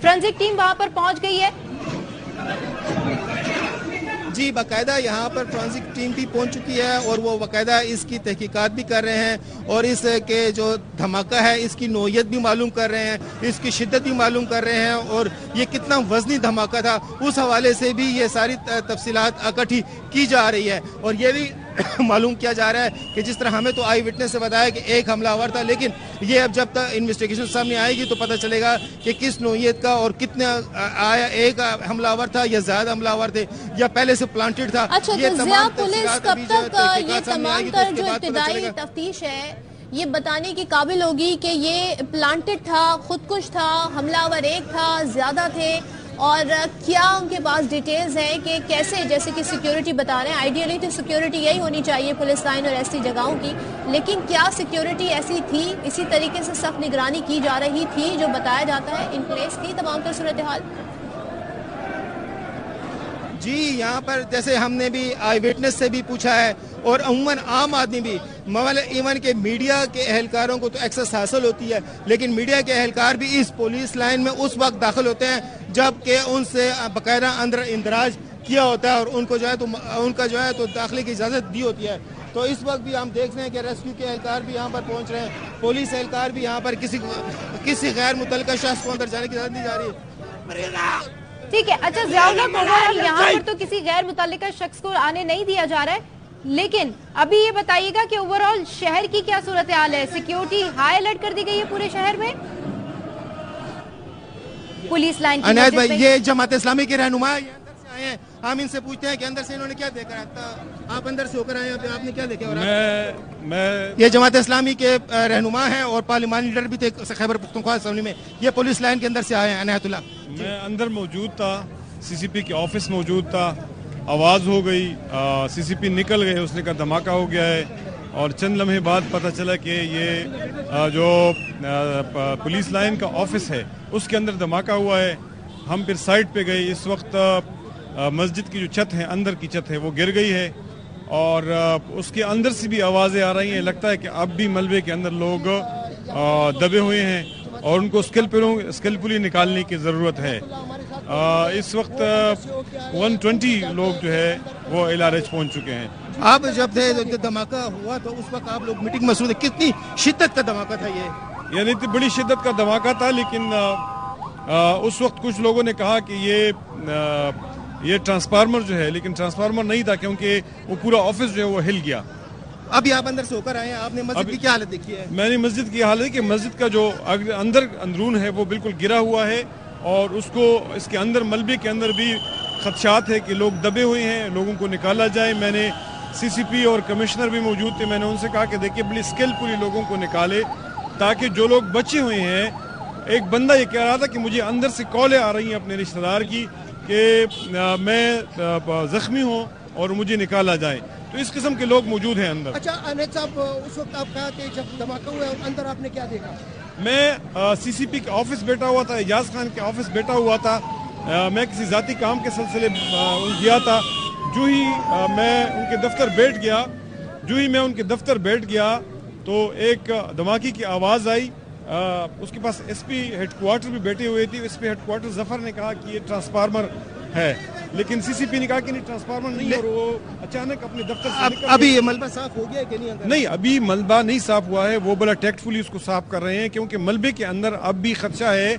Forensic team वहां पर पहुंच गई है। जी, बाकायदा यहाँ पर फोरेंसिक टीम भी पहुंच चुकी है और वो बाकायदा इसकी तहकीकात भी कर रहे हैं और इस के जो धमाका है इसकी नौयत भी मालूम कर रहे हैं, इसकी शिद्दत भी मालूम कर रहे हैं और ये कितना वजनी धमाका था उस हवाले से भी ये सारी तफसीलात इकट्ठी की जा रही है। और ये भी मालूम किया जा रहा है कि जिस तरह हमें तो आई विटनेस से बताया कि एक हमलावर था, लेकिन ये अब जब तक इन्वेस्टिगेशन सामने आएगी तो पता चलेगा कि किस नौयत का और कितने आया, एक हमलावर था या ज्यादा हमलावर थे या पहले से प्लांटेड था। अच्छा, ये तो तमाम पुलिस कब तक ये तमाम तर जो इब्तिदाई तफ्तीश है ये बताने की काबिल होगी कि ये प्लांटेड था, खुदकुश था, हमलावर एक था, ज्यादा थे, और क्या उनके पास डिटेल्स हैं कि कैसे, जैसे कि सिक्योरिटी बता रहे हैं, आइडियली तो सिक्योरिटी यही होनी चाहिए पुलिस लाइन और ऐसी जगहों की, लेकिन क्या सिक्योरिटी ऐसी थी, इसी तरीके से सख्त निगरानी की जा रही थी जो बताया जाता है, इन प्लेस थी तमाम तर सूरत हाल? जी, यहाँ पर जैसे हमने भी आई विटनेस से भी पूछा है और अमूमन आम आदमी भी, इवन के मीडिया के एहलकारों को तो एक्सेस हासिल होती है, लेकिन मीडिया के एहलकार भी इस पुलिस लाइन में उस वक्त दाखिल होते हैं जबकि उनसे बाकायदा अंदर इंदराज किया होता है और उनको जो है तो उनका जो है तो दाखिले की इजाज़त दी होती है। तो इस वक्त भी हम देख रहे हैं कि रेस्क्यू के एहलकार भी यहाँ पर पहुँच रहे हैं, पुलिस एहलकार भी यहाँ पर किसी गैर मुतल्लिका शख्स को अंदर जाने की इजाज़त दी जा रही है। ठीक है, अच्छा ज़ियाउल्लाह, ओवरऑल यहाँ पर तो किसी गैर मुतल्लिका शख्स को आने नहीं दिया जा रहा है, लेकिन अभी ये बताइएगा कि ओवरऑल शहर की क्या सूरत हाल है? सिक्योरिटी हाई अलर्ट कर दी गई है पूरे शहर में पुलिस लाइन की अनायत वजह भाई, से? ये जमात इस्लामी के रहनुमा अंदर से आए हैं, हम इनसे पूछते हैं कि अंदर से इन्होंने क्या देखा है। तो आप अंदर से होकर आए हैं, आपने क्या देखा? और ये जमात इस्लामी के रहनुमा हैं और पार्लिमानी लीडर भी थे खैबर पख्तूनख्वा असेंबली में, ये पुलिस लाइन के अंदर से आए हैं। अनायतुल्लाह, मैं अंदर मौजूद था, सीसीपी के ऑफिस मौजूद था, आवाज़ हो गई, सीसीपी निकल गए, उसने कहा धमाका हो गया है और चंद लम्हे बाद पता चला कि ये जो पुलिस लाइन का ऑफिस है उसके अंदर धमाका हुआ है। हम फिर साइड पे गए, इस वक्त मस्जिद की जो छत है, अंदर की छत है, वो गिर गई है और उसके अंदर से भी आवाज़ें आ रही हैं। लगता है कि अब भी मलबे के अंदर लोग दबे हुए हैं और उनको स्किलफुली निकालने की ज़रूरत है। इस वक्त 120 लोग जो है वो LRH पहुंच चुके हैं। आप जब धमाका हुआ तो उस वक्त आप लोग मीटिंग में मसरूफ थे, कितनी शिद्दत का धमाका था ये? यानी इतनी बड़ी शिद्दत का धमाका था, लेकिन उस वक्त कुछ लोगों ने कहा कि ये ट्रांसफार्मर जो है, लेकिन ट्रांसफार्मर नहीं था क्योंकि वो पूरा ऑफिस जो है वो हिल गया। अभी आप अंदर से होकर आए हैं, आपने मस्जिद की क्या हालत देखी है? मैंने मस्जिद की हालत कि मस्जिद का जो अंदरून है वो बिल्कुल गिरा हुआ है और उसको इसके अंदर मलबे के अंदर भी खदशात है कि लोग दबे हुए हैं, लोगों को निकाला जाए। मैंने CCP और कमिश्नर भी मौजूद थे, मैंने उनसे कहा कि देखिए बड़ी स्किलफुली लोगों को निकाले ताकि जो लोग बचे हुए हैं, एक बंदा ये कह रहा था कि मुझे अंदर से कॉलें आ रही हैं अपने रिश्तेदार की कि मैं जख्मी हूँ और मुझे निकाला जाए, तो इस किस्म के लोग मौजूद हैं अंदर। अच्छा अनिल साहब, उस वक्त आप कहा कि जब धमाका हुआ अंदर आपने क्या देखा? मैं CCP के ऑफिस बैठा हुआ था, एजाज खान के ऑफिस बैठा हुआ था, मैं किसी ज़ाती काम के सिलसिले गया था। जो ही मैं उनके दफ्तर बैठ गया तो एक धमाके की आवाज़ आई। उसके पास SP हेडक्वार्टर भी बैठे हुए थे। SP हेडक्वार्टर जफर ने कहा कि ये ट्रांसफार्मर है, लेकिन CCP ने कहा कि नहीं ट्रांसफार्मर नहीं है और वो अचानक अपने दफ्तर से निकल अभी ये मलबा साफ हो गया है कि नहीं? नहीं, अभी मलबा नहीं साफ हुआ है, वो बड़ा टैक्टफुली उसको साफ कर रहे हैं क्योंकि मलबे के अंदर अब भी खदशा है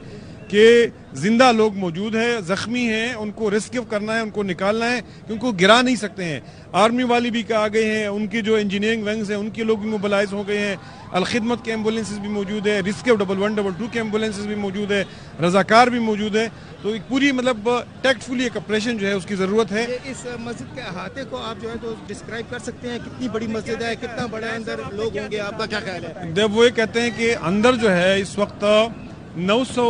कि जिंदा लोग मौजूद हैं, जख्मी हैं, उनको रेस्क्यू करना है, उनको निकालना है क्योंकि वो गिरा नहीं सकते हैं। आर्मी वाली भी आ गए हैं, उनकी जो इंजीनियरिंग विंग्स हैं उनके लोग भी मोबिलाइज हो गए हैं, अलखिदमत के एम्बुलेंसेज भी मौजूद है, रेस्क्यू 1122 के एम्बुलेंसेज भी मौजूद है, रजाकार भी मौजूद है। तो एक पूरी मतलब टैक्टफुली एक ऑपरेशन जो है उसकी ज़रूरत है। इस मस्जिद के अहाते को आप जो है तो डिस्क्राइब कर सकते हैं, कितनी बड़ी मस्जिद है, कितना बड़ा अंदर लोग होंगे, आपका क्या ख्याल है? जब वो ये कहते हैं कि अंदर जो है इस वक्त 900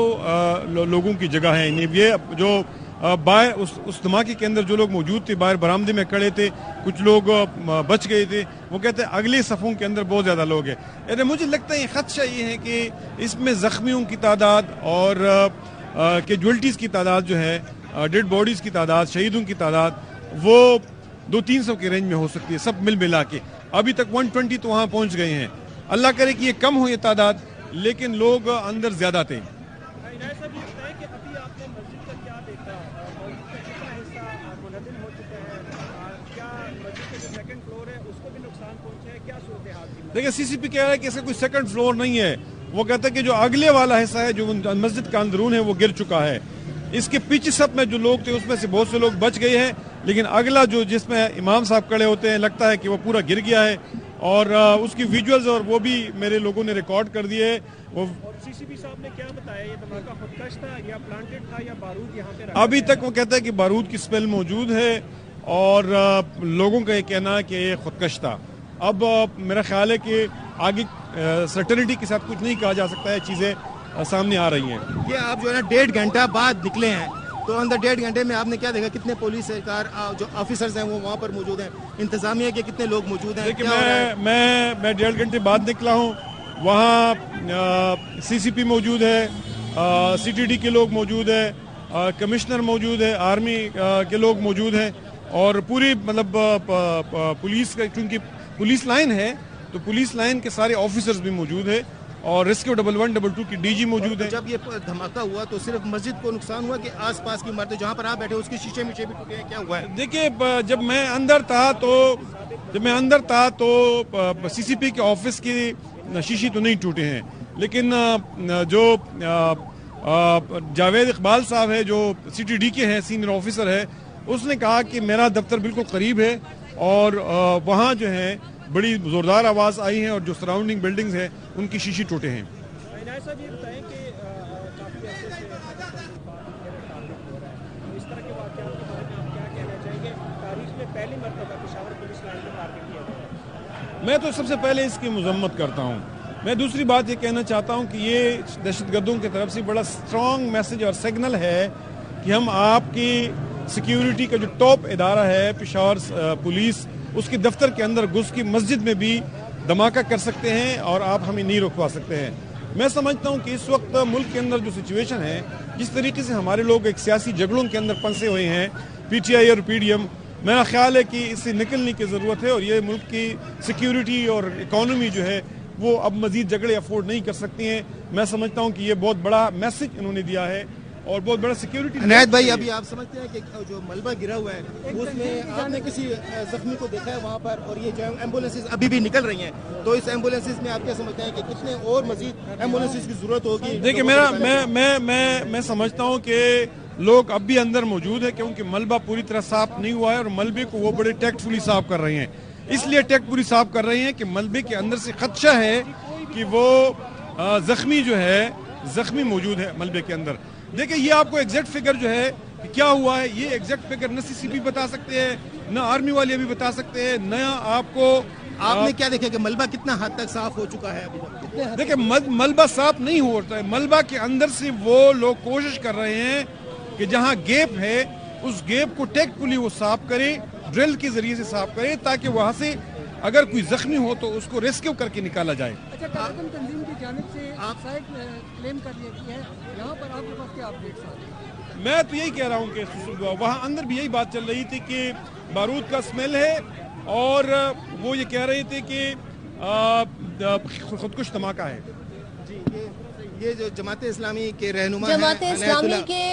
लोगों की जगह है। ये जो बाहर उस धमाके के अंदर जो लोग मौजूद थे, बाहर बरामदे में खड़े थे, कुछ लोग बच गए थे, वो कहते हैं अगले सफ़ों के अंदर बहुत ज़्यादा लोग हैं। यानी मुझे लगता है खदशा ये है कि इसमें ज़ख्मियों की तादाद और कैजुअल्टीज़ की तादाद जो है, डेड बॉडीज़ की तादाद, शहीदों की तादाद, वो 200-300 के रेंज में हो सकती है सब मिल मिला के। अभी तक 120 तो वहाँ पहुँच गए हैं। अल्लाह करे कि ये कम हो ये तादाद, लेकिन लोग अंदर ज़्यादा थे। आपने मस्जिद का क्या देखा, मस्जिद का कितना हिस्सा मुनहदम हो चुका है, क्या मस्जिद के जो सेकंड फ्लोर है उसको भी नुकसान पहुंचा है, क्या सूरत हाल थी? देखिए सीसीपी कह रहा है कि ऐसा कोई सेकंड फ्लोर नहीं है, वो कहता है कि जो अगले वाला हिस्सा है जो मस्जिद का अंदरून है वो गिर चुका है। इसके पीछे सब में जो लोग थे उसमें से बहुत से लोग बच गए हैं, लेकिन अगला जो जिसमें इमाम साहब खड़े होते हैं लगता है कि वो पूरा गिर गया है और उसकी विजुअल्स और वो भी मेरे लोगों ने रिकॉर्ड कर दिए। वो सीसीपी साहब ने क्या बताया, ये धमाका खुदकश था या प्लांटेड था या बारूद यहाँ पे अभी तक वो कहता है कि बारूद की स्मेल मौजूद है और लोगों का ये कहना है कि ये खुदकश था। अब मेरा ख्याल है कि आगे सर्टेनिटी के साथ कुछ नहीं कहा जा सकता है, चीज़ें सामने आ रही हैं। ये आप जो है ना 1.5 घंटा बाद निकले हैं, तो अंदर 1.5 घंटे में आपने क्या देखा, कितने पुलिस सरकार जो ऑफिसर्स हैं वो वहाँ पर मौजूद हैं, इंतजामिया के कितने लोग मौजूद हैं? देखिए मैं 1.5 घंटे बाद निकला हूँ, वहाँ सीसीपी मौजूद है, सीटीडी के लोग मौजूद है, कमिश्नर मौजूद है, आर्मी के लोग मौजूद हैं और पूरी मतलब पुलिस का, क्योंकि पुलिस लाइन है तो पुलिस लाइन के सारे ऑफिसर्स भी मौजूद है और रेस्क्यू 112 की डीजी मौजूद है। जब ये धमाका हुआ तो सिर्फ मस्जिद को नुकसान हुआ कि आसपास की इमारतें जहाँ पर आप बैठे उसके शीशे भी टूटे हैं, क्या हुआ है? देखिए जब मैं अंदर था तो सीसीपी के ऑफिस की शीशी तो नहीं टूटे हैं, लेकिन जो जावेद इकबाल साहब है जो सीटीडी के हैं, सीनियर ऑफिसर है, उसने कहा कि मेरा दफ्तर बिल्कुल करीब है और वहाँ जो है बड़ी जोरदार आवाज़ आई है और जो सराउंडिंग बिल्डिंग्स हैं उनकी शीशी टूटे हैं। इनायत साहब ये बताएं कि काफ़ी अर्से से इस तरह के वाक़यात के बारे में आप क्या कहना चाहेंगे? तारीख में पहली मरतबा पेशावर पुलिस लाइन को टारगेट किया गया है। मैं तो सबसे पहले इसकी मजम्मत करता हूँ। मैं दूसरी बात ये कहना चाहता हूँ कि ये दहशतगर्दों की तरफ से बड़ा स्ट्रॉन्ग मैसेज और सिग्नल है कि हम आपकी सिक्योरिटी का जो टॉप इदारा है पेशावर पुलिस, उसके दफ्तर के अंदर घुस की मस्जिद में भी धमाका कर सकते हैं और आप हमें नहीं रुकवा सकते हैं। मैं समझता हूं कि इस वक्त मुल्क के अंदर जो सिचुएशन है, जिस तरीके से हमारे लोग एक सियासी झगड़ों के अंदर फंसे हुए हैं, पीटीआई और पीडीएम, मेरा ख्याल है कि इससे निकलने की ज़रूरत है और ये मुल्क की सिक्योरिटी और इकॉनमी जो है वो अब मजीद झगड़े अफोर्ड नहीं कर सकती हैं। मैं समझता हूँ कि ये बहुत बड़ा मैसेज इन्होंने दिया है और बहुत बड़ा सिक्योरिटी। इनायत भाई, अभी आप समझते हैं कि जो मलबा गिरा हुआ है उसमें आपने किसी जख्मी को देखा है वहाँ पर, और ये जो एम्बुलेंसेज अभी भी निकल रही हैं, तो इस एम्बुलेंसेज में आप क्या समझते हैं कि कितने और मजीद एम्बुलेंसेज की जरूरत होगी? देखिए मैं समझता हूँ कि लोग अब भी अंदर मौजूद है, क्योंकि मलबा पूरी तरह साफ नहीं हुआ है और मलबे को वो बड़े टैक्टफुली साफ कर रहे हैं। इसलिए टैक्टफुली साफ कर रहे हैं कि मलबे के अंदर से खदशा है कि वो जख्मी मौजूद है मलबे के अंदर। देखिए ये आपको एग्जैक्ट फिगर जो है कि क्या हुआ है, ये एग्जैक्ट फिगर न सीसीपी बता सकते हैं, न आर्मी वाले अभी बता सकते हैं, न आपने क्या देखा कि मलबा कितना हद तक साफ हो चुका है अभी तक? देखिए मलबा साफ नहीं होता है, मलबा के अंदर से वो लोग कोशिश कर रहे हैं कि जहां गैप है उस गैप को टैक्टफुली वो साफ करें, ड्रिल के जरिए से साफ करें, ताकि वहां से अगर कोई जख्मी हो तो उसको रेस्क्यू करके निकाला जाए। अच्छा, तालिबान तंजीम की जानिब से आप क्लेम कर लिया है, यहाँ पर आपके पास क्या अपडेट्स आ रही हैं? मैं तो यही कह रहा हूँ कि वहाँ अंदर भी यही बात चल रही थी कि बारूद का स्मेल है और वो ये कह रहे थे कि खुदकुश धमाका है। जी, ये जो जमाते इस्लामी के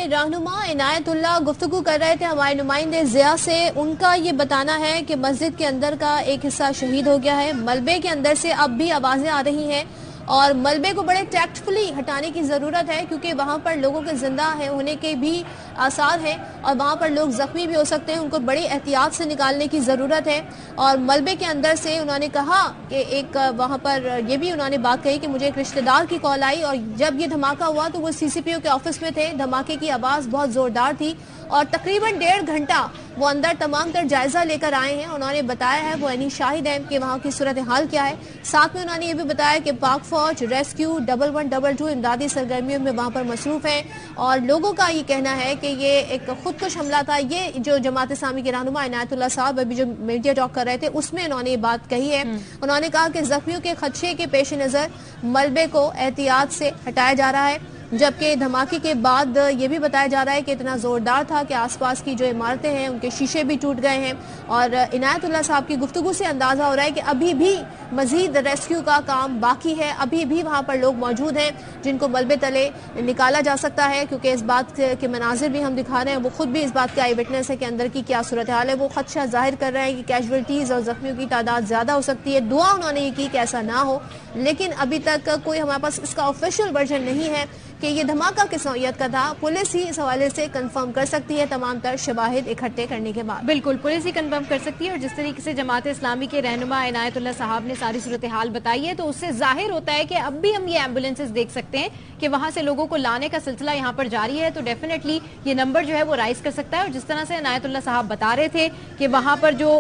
रहनुमा इनायतुल्लाह गुफ्तगू कर रहे थे हमारे नुमाइंदे ज़िया से। उनका ये बताना है कि मस्जिद के अंदर का एक हिस्सा शहीद हो गया है, मलबे के अंदर से अब भी आवाज़ें आ रही हैं और मलबे को बड़े टैक्टफुली हटाने की ज़रूरत है, क्योंकि वहाँ पर लोगों के जिंदा होने के भी आसार हैं और वहाँ पर लोग ज़ख्मी भी हो सकते हैं, उनको बड़ी एहतियात से निकालने की ज़रूरत है। और मलबे के अंदर से उन्होंने कहा कि एक वहाँ पर ये भी उन्होंने बात कही कि मुझे एक रिश्तेदार की कॉल आई और जब ये धमाका हुआ तो वो सीसीपीओ के ऑफिस में थे, धमाके की आवाज़ बहुत ज़ोरदार थी और तकरीबन 1.5 घंटा वो अंदर तमाम तर जायजा लेकर आए हैं। उन्होंने बताया है, वो यानी शाहिद हैं कि वहाँ की सूरत हाल क्या है। साथ में उन्होंने ये भी बताया कि पाक फौज रेस्क्यू 112 इमदादी सरगर्मियों में वहाँ पर मसरूफ है और लोगों का ये कहना है कि ये एक खुदकुश हमला था। ये जो जमात इस्लामी के रहनुमा इनायतुल्लाह साहब अभी जो मीडिया टॉक कर रहे थे उसमें उन्होंने ये बात कही है। उन्होंने कहा कि जख्मियों के खदशे के पेश नज़र मलबे को एहतियात से हटाया जा रहा है। جبکہ دھماکے کے بعد یہ بھی بتایا جا رہا ہے کہ اتنا زوردار تھا کہ آس پاس کی جو عمارتیں ہیں ان کے شیشے بھی ٹوٹ گئے ہیں، اور عنایت اللہ صاحب کی گفتگو سے اندازہ ہو رہا ہے کہ ابھی بھی مزید ریسکیو کا کام باقی ہے، ابھی بھی وہاں پر لوگ موجود ہیں جن کو ملبے تلے نکالا جا سکتا ہے، کیونکہ اس بات کے مناظر بھی ہم دکھا رہے ہیں، وہ خود بھی اس بات کے آئی وٹنس ہے کہ اندر کی کیا صورتحال ہے۔ وہ خدشہ ظاہر کر رہے ہیں کہ کیجویلٹیز اور زخمیوں کی تعداد زیادہ ہو سکتی ہے، دعا انہوں نے یہ کی کہ ایسا نہ ہو، لیکن ابھی تک کوئی ہمارے پاس اس کا آفیشیل ورژن نہیں ہے کہ یہ دھماکہ کس نوعیت کا تھا۔ پولیس ہی اس حوالے سے کنفرم کر سکتی ہے تمام تر شواہد اکٹھے کرنے کے بعد۔ بالکل پولیس ہی کنفرم کر سکتی ہے، اور جس طریقے سے جماعت اسلامی کے رہنما عنایت اللہ صاحب نے ساری صورتحال بتائی ہے تو اس سے ظاہر ہوتا ہے کہ اب بھی ہم یہ ایمبولینسز دیکھ سکتے ہیں کہ وہاں سے لوگوں کو لانے کا سلسلہ یہاں پر جاری ہے، تو ڈیفینیٹلی یہ نمبر جو ہے وہ رائز کر سکتا ہے۔ اور جس طرح سے عنایت اللہ صاحب بتا رہے تھے کہ وہاں پر جو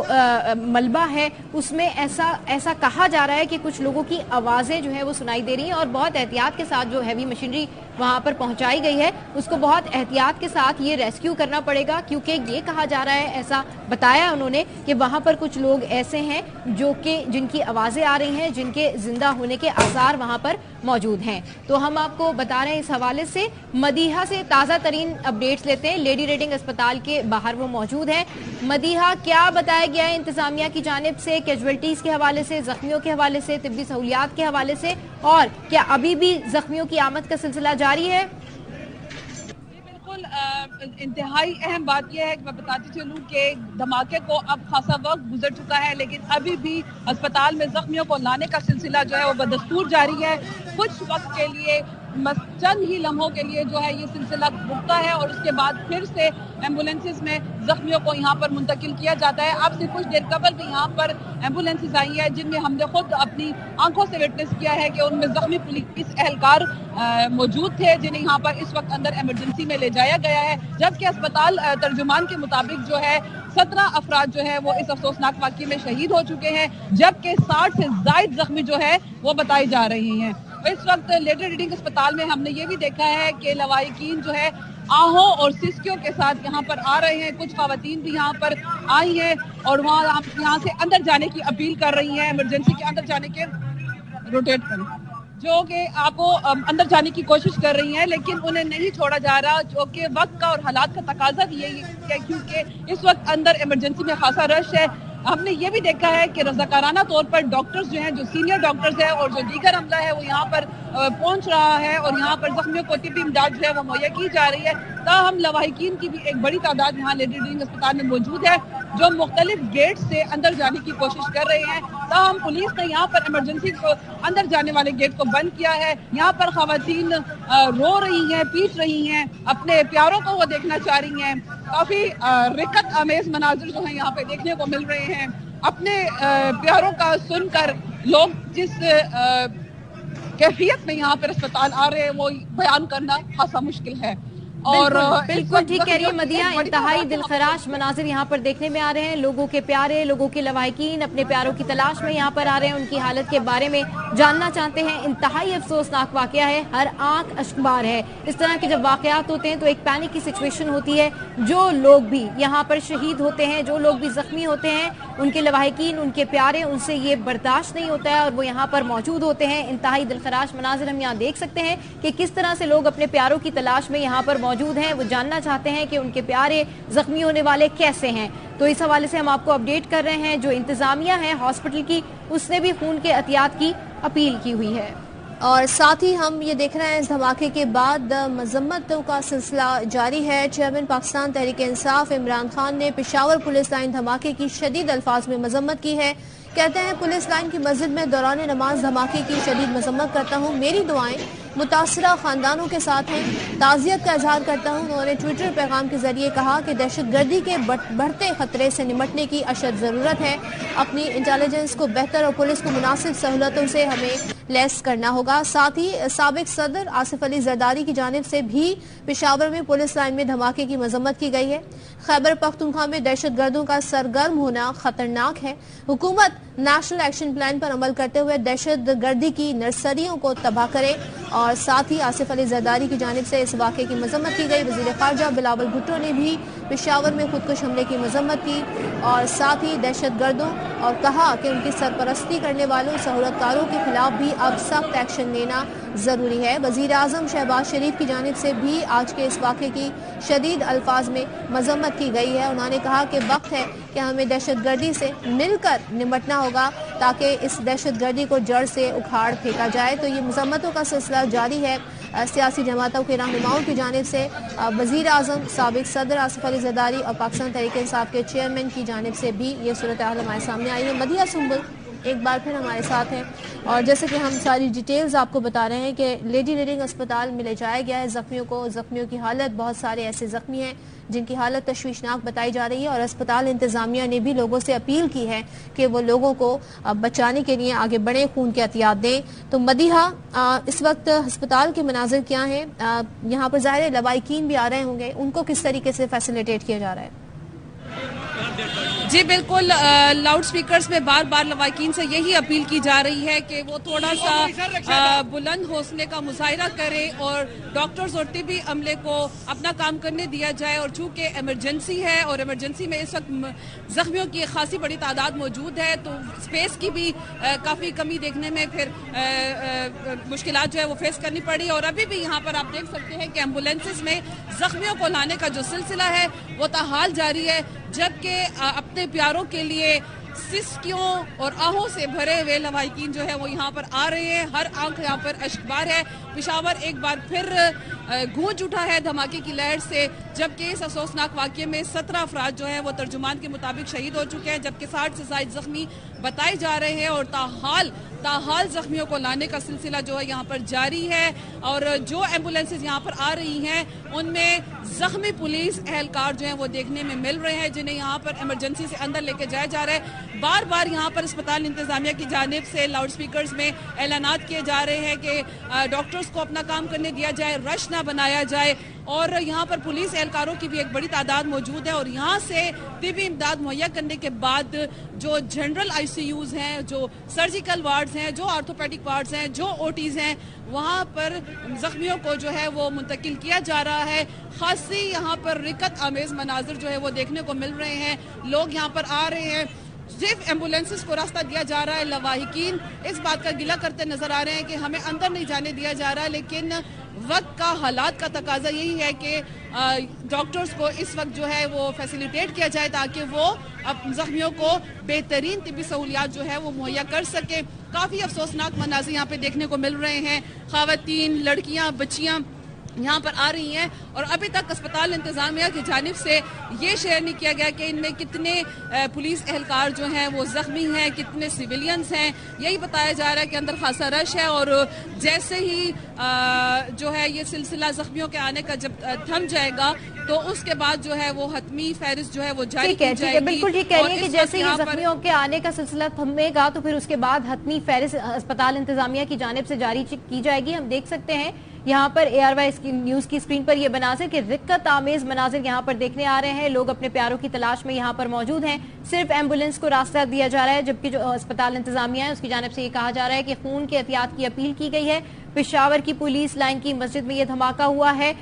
ملبہ ہے اس میں ایسا کہا جا رہا ہے کہ کچھ لوگوں کی آوازیں جو ہے وہ سنائی دے رہی ہیں، اور بہت احتیاط کے ساتھ جو ہیوی مشینری وہاں پر پہنچائی گئی ہے اس کو بہت احتیاط کے ساتھ یہ ریسکیو کرنا پڑے گا، کیونکہ یہ کہا جا رہا ہے، ایسا بتایا انہوں نے کہ وہاں پر کچھ لوگ ایسے ہیں جن کی آوازیں آ رہی ہیں، جن کے زندہ ہونے کے آثار وہاں پر موجود ہیں۔ تو ہم آپ کو بتا رہے ہیں اس حوالے سے مدیحہ سے تازہ ترین اپڈیٹس لیتے ہیں۔ لیڈی ریڈنگ اسپتال کے باہر وہ موجود ہیں۔ مدیحہ، کیا بتایا گیا ہے انتظامیہ کی جانب سے کیجویلٹیز کے حوالے سے، زخمیوں کے حوالے سے، طبی سہولیات کے حوالے سے، اور کیا ابھی بھی زخمیوں کی آمد کا سلسلہ جاری ہے؟ بالکل انتہائی اہم بات یہ ہے کہ میں بتاتی چلوں کہ دھماکے کو اب خاصا وقت گزر چکا ہے، لیکن ابھی بھی اسپتال میں زخمیوں کو لانے کا سلسلہ جو ہے وہ بدستور جاری ہے۔ کچھ وقت کے لیے، چند ہی لمحوں کے لیے جو ہے یہ سلسلہ رکتا ہے، اور اس کے بعد پھر سے ایمبولینسز میں زخمیوں کو یہاں پر منتقل کیا جاتا ہے۔ اب سے کچھ دیر قبل بھی یہاں پر ایمبولینسز آئی ہیں جن میں ہم نے خود اپنی آنکھوں سے وٹنس کیا ہے کہ ان میں زخمی پولیس اہلکار موجود تھے جنہیں یہاں پر اس وقت اندر ایمرجنسی میں لے جایا گیا ہے، جبکہ اسپتال ترجمان کے مطابق جو ہے 17 افراد جو ہے وہ اس افسوسناک واقعے میں شہید ہو چکے ہیں، جبکہ 60 سے زائد زخمی جو ہے وہ بتائی جا رہی ہیں۔ اس وقت لیڈی ریڈنگ اسپتال میں ہم نے یہ بھی دیکھا ہے کہ لواحقین جو ہے آہوں اور سسکیوں کے ساتھ یہاں پر آ رہے ہیں، کچھ خواتین بھی یہاں پر آئی ہیں اور وہاں یہاں سے اندر جانے کی اپیل کر رہی ہیں، ایمرجنسی کے اندر جانے کے روٹیٹ کریں، جو کہ آپ کو اندر جانے کی کوشش کر رہی ہیں، لیکن انہیں نہیں چھوڑا جا رہا، جو کہ وقت کا اور حالات کا تقاضا بھی یہی ہے، کیونکہ اس وقت اندر ایمرجنسی میں خاصا رش ہے۔ ہم نے یہ بھی دیکھا ہے کہ رضاکارانہ طور پر ڈاکٹرز جو ہیں، جو سینئر ڈاکٹرز ہیں اور جو دیگر عملہ ہے وہ یہاں پر پہنچ رہا ہے، اور یہاں پر زخمیوں کو طبی امداد جو ہے وہ مہیا کی جا رہی ہے۔ تاہم لواحقین کی بھی ایک بڑی تعداد یہاں لیڈی ریڈنگ اسپتال میں موجود ہے جو مختلف گیٹ سے اندر جانے کی کوشش کر رہے ہیں۔ تاہم پولیس نے یہاں پر ایمرجنسی کو اندر جانے والے گیٹ کو بند کیا ہے۔ یہاں پر خواتین رو رہی ہیں، پیٹ رہی ہیں، اپنے پیاروں کو وہ دیکھنا چاہ رہی ہیں۔ کافی رقت آمیز مناظر جو ہیں یہاں پہ دیکھنے کو مل رہے ہیں۔ اپنے پیاروں کا سن کر لوگ جس کیفیت میں یہاں پر اسپتال آ رہے ہیں وہ بیان کرنا خاصا مشکل ہے۔ اور بالکل ٹھیک کہہ رہی ہے مدیحہ، انتہائی دلخراش مناظر یہاں پر دیکھنے میں آ رہے ہیں۔ لوگوں کے پیارے، لوگوں کے لواحقین اپنے پیاروں کی تلاش میں یہاں پر آ رہے ہیں، ان کی حالت کے بارے میں جاننا چاہتے ہیں۔ انتہائی افسوسناک واقعہ ہے، ہر آنکھ اشکبار ہے۔ اس طرح کے جب واقعات ہوتے ہیں تو ایک پینک کی سچویشن ہوتی ہے۔ جو لوگ بھی یہاں پر شہید ہوتے ہیں، جو لوگ بھی زخمی ہوتے ہیں، ان کے لواحقین، ان کے پیارے، ان سے یہ برداشت نہیں ہوتا ہے اور وہ یہاں پر موجود ہوتے ہیں۔ انتہائی دلخراش مناظر ہم یہاں دیکھ سکتے ہیں کہ کس طرح سے لوگ اپنے پیاروں کی تلاش میں یہاں پر موجود ہیں، وہ جاننا چاہتے ہیں کہ ان کے پیارے زخمی ہونے والے کیسے ہیں۔ تو اس حوالے سے ہم آپ کو اپڈیٹ کر رہے ہیں، جو انتظامیہ ہے ہاسپٹل کی، اس نے بھی خون کے عطیات کی اپیل کی ہوئی ہے۔ اور ساتھ ہی ہم یہ دیکھ رہے ہیں اس دھماکے کے بعد مذمتوں کا سلسلہ جاری ہے۔ چیئرمین پاکستان تحریک انصاف عمران خان نے پشاور پولیس لائن دھماکے کی شدید الفاظ میں مذمت کی ہے۔ کہتے ہیں پولیس لائن کی مسجد میں دوران نماز دھماکے کی شدید مذمت کرتا ہوں، میری دعائیں متاثرہ خاندانوں کے ساتھ ہیں، تعزیت کا اظہار کرتا ہوں۔ انہوں نے ٹویٹر پیغام کے ذریعے کہا کہ دہشت گردی کے بڑھتے خطرے سے نمٹنے کی اشد ضرورت ہے، اپنی انٹیلیجنس کو بہتر اور پولیس کو مناسب سہولتوں سے ہمیں لیس کرنا ہوگا۔ ساتھ ہی سابق صدر آصف علی زرداری کی جانب سے بھی پشاور میں پولیس لائن میں دھماکے کی مذمت کی گئی ہے۔ خیبر پختونخوا میں دہشت گردوں کا سرگرم ہونا خطرناک ہے، حکومت نیشنل ایکشن پلان پر عمل کرتے ہوئے دہشت گردی کی نرسریوں کو تباہ کرے۔ اور ساتھ ہی آصف علی زرداری کی جانب سے اس واقعے کی مذمت کی گئی۔ وزیر خارجہ بلاول بھٹو نے بھی پشاور میں خودکش حملے کی مذمت کی اور ساتھ ہی دہشت گردوں اور کہا کہ ان کی سرپرستی کرنے والوں سہولتکاروں کے خلاف بھی اب سخت ایکشن لینا ضروری ہے۔ وزیر اعظم شہباز شریف کی جانب سے بھی آج کے اس واقعے کی شدید الفاظ میں مذمت کی گئی ہے۔ انہوں نے کہا کہ وقت ہے کہ ہمیں دہشت گردی سے مل کر نمٹنا ہوگا تاکہ اس دہشت گردی کو جڑ سے اکھاڑ پھینکا جائے۔ تو یہ مذمتوں کا سلسلہ جاری ہے سیاسی جماعتوں کے رہنماؤں کی جانب سے۔ وزیر اعظم سابق صدر آصف علی زرداری اور پاکستان تحریک انصاف کے چیئرمین کی جانب سے بھی یہ صورتحال ہمارے سامنے آئی ہے۔ مدیحہ سنبل ایک بار پھر ہمارے ساتھ ہیں اور جیسے کہ ہم ساری ڈیٹیلز آپ کو بتا رہے ہیں کہ لیڈی ریڈنگ اسپتال میں لے جایا گیا ہے زخمیوں کو۔ زخمیوں کی حالت، بہت سارے ایسے زخمی ہیں جن کی حالت تشویشناک بتائی جا رہی ہے اور اسپتال انتظامیہ نے بھی لوگوں سے اپیل کی ہے کہ وہ لوگوں کو بچانے کے لیے آگے بڑھیں، خون کے احتیاط دیں۔ تو مدیحہ، اس وقت ہسپتال کے مناظر کیا ہیں؟ یہاں پر ظاہر لوائقین بھی آ رہے ہوں گے، ان کو کس طریقے سے فیسیلیٹیٹ کیا جا رہا ہے؟ جی بالکل، لاؤڈ سپیکرز میں بار بار لوائقین سے یہی اپیل کی جا رہی ہے کہ وہ تھوڑا سا بلند حوصلے کا مظاہرہ کرے اور ڈاکٹرز اور طبی عملے کو اپنا کام کرنے دیا جائے۔ اور چونکہ ایمرجنسی ہے اور ایمرجنسی میں اس وقت زخمیوں کی خاصی بڑی تعداد موجود ہے تو سپیس کی بھی کافی کمی دیکھنے میں پھر مشکلات جو ہے وہ فیس کرنی پڑی۔ اور ابھی بھی یہاں پر آپ دیکھ سکتے ہیں کہ ایمبولینسز میں زخمیوں کو لانے کا جو سلسلہ ہے وہ تاحال جاری ہے، جبکہ اپنے پیاروں کے لیے سسکیوں اور آہوں سے بھرے ہوئے لوائقین جو ہے وہ یہاں پر آ رہے ہیں۔ ہر آنکھ یہاں پر اشکبار ہے۔ پشاور ایک بار پھر گونج اٹھا ہے دھماکے کی لہر سے، جبکہ اس افسوسناک واقعے میں 17 افراد جو ہیں وہ ترجمان کے مطابق شہید ہو چکے ہیں، جبکہ 60 سے زائد زخمی بتائے جا رہے ہیں اور تاحال زخمیوں کو لانے کا سلسلہ جو ہے یہاں پر جاری ہے۔ اور جو ایمبولینسز یہاں پر آ رہی ہیں ان میں زخمی پولیس اہلکار جو ہیں وہ دیکھنے میں مل رہے ہیں، جنہیں یہاں پر ایمرجنسی سے اندر لے کے جایا جا رہا ہے۔ بار بار یہاں پر اسپتال انتظامیہ کی جانب سے لاؤڈ سپیکرز میں اعلانات کیے جا رہے ہیں کہ ڈاکٹرز کو اپنا کام کرنے دیا جائے، رش نہ بنایا جائے۔ اور یہاں پر پولیس اہلکاروں کی بھی ایک بڑی تعداد موجود ہے اور یہاں سے طبی امداد مہیا کرنے کے بعد جو جنرل آئی سی یوز ہیں، جو سرجیکل وارڈز ہیں، جو آرتھوپیڈک وارڈز ہیں، جو او ٹیز ہیں، وہاں پر زخمیوں کو جو ہے وہ منتقل کیا جا رہا ہے۔ خاصی یہاں پر رکت آمیز مناظر جو ہے وہ دیکھنے کو مل رہے ہیں، لوگ یہاں پر آ رہے ہیں، صرف ایمبولینسز کو راستہ دیا جا رہا ہے۔ لواحقین اس بات کا گلہ کرتے نظر آ رہے ہیں کہ ہمیں اندر نہیں جانے دیا جا رہا، لیکن وقت کا، حالات کا تقاضا یہی ہے کہ ڈاکٹرز کو اس وقت جو ہے وہ فیسیلیٹیٹ کیا جائے تاکہ وہ زخمیوں کو بہترین طبی سہولیات جو ہے وہ مہیا کر سکے۔ کافی افسوسناک مناظر یہاں پہ دیکھنے کو مل رہے ہیں، خواتین، لڑکیاں، بچیاں یہاں پر آ رہی ہیں اور ابھی تک اسپتال انتظامیہ کی جانب سے یہ شیئر نہیں کیا گیا کہ ان میں کتنے پولیس اہلکار جو ہیں وہ زخمی ہیں، کتنے سیویلینز ہیں۔ یہی بتایا جا رہا ہے کہ اندر خاصا رش ہے اور جیسے ہی جو ہے یہ سلسلہ زخمیوں کے آنے کا جب تھم جائے گا تو اس کے بعد جو ہے وہ حتمی فہرست جو ہے وہ جاری کی جائے گی۔ بالکل ٹھیک کہہ رہی ہے کہ جیسے ہی زخمیوں کے آنے کا سلسلہ تھمے گا تو پھر اس کے بعد حتمی فہرست اسپتال انتظامیہ کی جانب سے جاری کی جائے گی۔ ہم دیکھ سکتے ہیں یہاں پر ARY نیوز کی اسکرین پر یہ مناظر کہ رکت آمیز مناظر یہاں پر دیکھنے آ رہے ہیں، لوگ اپنے پیاروں کی تلاش میں یہاں پر موجود ہیں، صرف ایمبولینس کو راستہ دیا جا رہا ہے، جبکہ جو اسپتال انتظامیہ ہے اس کی جانب سے یہ کہا جا رہا ہے کہ خون کے احتیاط کی اپیل کی گئی ہے۔ پشاور کی پولیس لائن کی مسجد میں یہ دھماکہ ہوا ہے۔